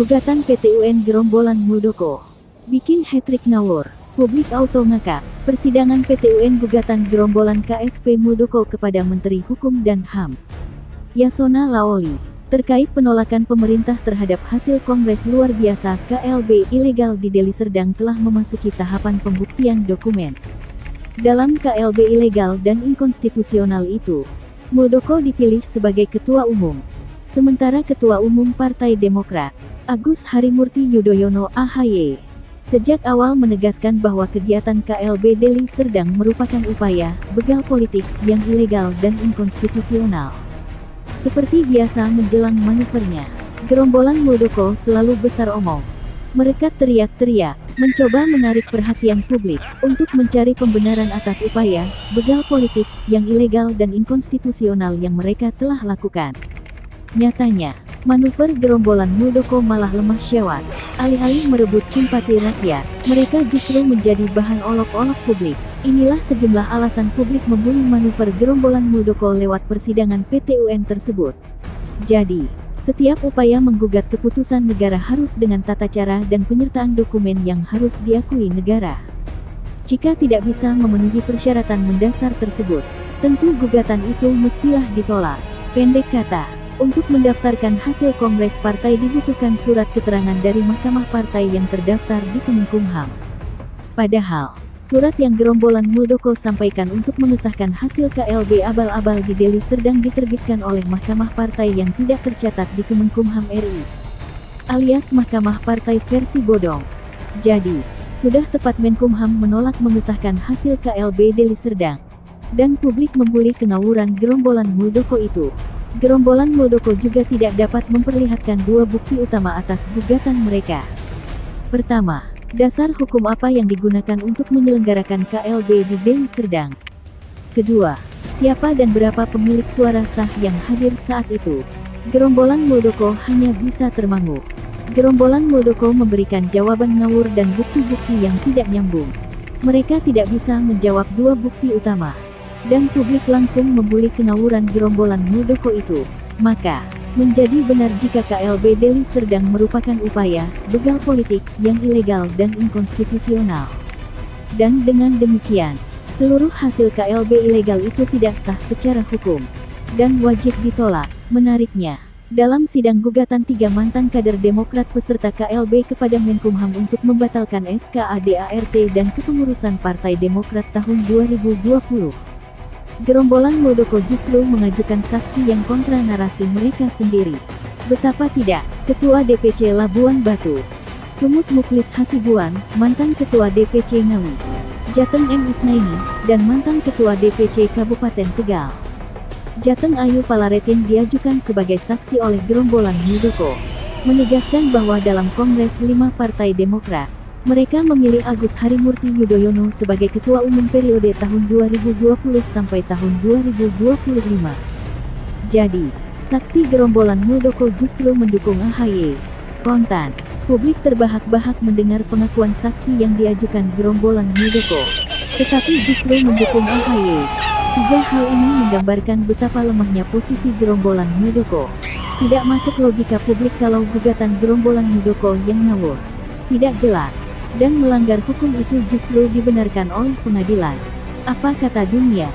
Gugatan PT UN gerombolan Muldoko bikin hat-trick ngawur, publik auto ngakak. Persidangan PT UN gugatan gerombolan KSP Muldoko kepada Menteri Hukum dan HAM Yasona Lawli terkait penolakan pemerintah terhadap hasil Kongres Luar Biasa KLB ilegal di Deli Serdang telah memasuki tahapan pembuktian dokumen. Dalam KLB ilegal dan inkonstitusional itu, Muldoko dipilih sebagai Ketua Umum, sementara Ketua Umum Partai Demokrat, Agus Harimurti Yudhoyono (AHY), sejak awal menegaskan bahwa kegiatan KLB Deli Serdang merupakan upaya begal politik yang ilegal dan inkonstitusional. Seperti biasa menjelang manuvernya, gerombolan Muldoko selalu besar omong. Mereka teriak-teriak, mencoba menarik perhatian publik untuk mencari pembenaran atas upaya begal politik yang ilegal dan inkonstitusional yang mereka telah lakukan. Nyatanya, manuver gerombolan Muldoko malah lemah syawat. Alih-alih merebut simpati rakyat, mereka justru menjadi bahan olok-olok publik. Inilah sejumlah alasan publik membuli manuver gerombolan Muldoko lewat persidangan PT UN tersebut. Jadi, setiap upaya menggugat keputusan negara harus dengan tata cara dan penyertaan dokumen yang harus diakui negara. Jika tidak bisa memenuhi persyaratan mendasar tersebut, tentu gugatan itu mestilah ditolak. Pendek kata, untuk mendaftarkan hasil Kongres Partai dibutuhkan surat keterangan dari Mahkamah Partai yang terdaftar di Kemenkumham. Padahal, surat yang gerombolan Muldoko sampaikan untuk mengesahkan hasil KLB abal-abal di Deli Serdang diterbitkan oleh Mahkamah Partai yang tidak tercatat di Kemenkumham RI, alias Mahkamah Partai versi bodong. Jadi, sudah tepat Menkumham menolak mengesahkan hasil KLB Deli Serdang, dan publik membuli kengawuran gerombolan Muldoko itu. Gerombolan Muldoko juga tidak dapat memperlihatkan dua bukti utama atas gugatan mereka. Pertama, dasar hukum apa yang digunakan untuk menyelenggarakan KLB di Deli Serdang? Kedua, siapa dan berapa pemilik suara sah yang hadir saat itu? Gerombolan Muldoko hanya bisa termangu. Gerombolan Muldoko memberikan jawaban ngawur dan bukti-bukti yang tidak nyambung. Mereka tidak bisa menjawab dua bukti utama, dan publik langsung membuli kengawuran gerombolan Muldoko itu. Maka, menjadi benar jika KLB Deli Serdang merupakan upaya begal politik yang ilegal dan inkonstitusional. Dan dengan demikian, seluruh hasil KLB ilegal itu tidak sah secara hukum dan wajib ditolak. Menariknya, dalam sidang gugatan 3 mantan kader Demokrat peserta KLB kepada Menkumham untuk membatalkan SK ADART dan kepengurusan Partai Demokrat tahun 2020, gerombolan Muldoko justru mengajukan saksi yang kontra narasi mereka sendiri. Betapa tidak, Ketua DPC Labuan Batu, Sumut Muklis Hasibuan, mantan Ketua DPC Ngawi, Jateng M. Isnaini, dan mantan Ketua DPC Kabupaten Tegal, Jateng Ayu Palaretin diajukan sebagai saksi oleh gerombolan Muldoko, menegaskan bahwa dalam Kongres 5 Partai Demokrat, mereka memilih Agus Harimurti Yudhoyono sebagai Ketua Umum periode tahun 2020 sampai tahun 2025. Jadi, saksi gerombolan Muldoko justru mendukung AHY. Kontan, publik terbahak-bahak mendengar pengakuan saksi yang diajukan gerombolan Muldoko, tetapi justru mendukung AHY. 3 hal ini menggambarkan betapa lemahnya posisi gerombolan Muldoko. Tidak masuk logika publik kalau gugatan gerombolan Muldoko yang ngawur, tidak jelas, dan melanggar hukum itu justru dibenarkan oleh pengadilan. Apa kata dunia?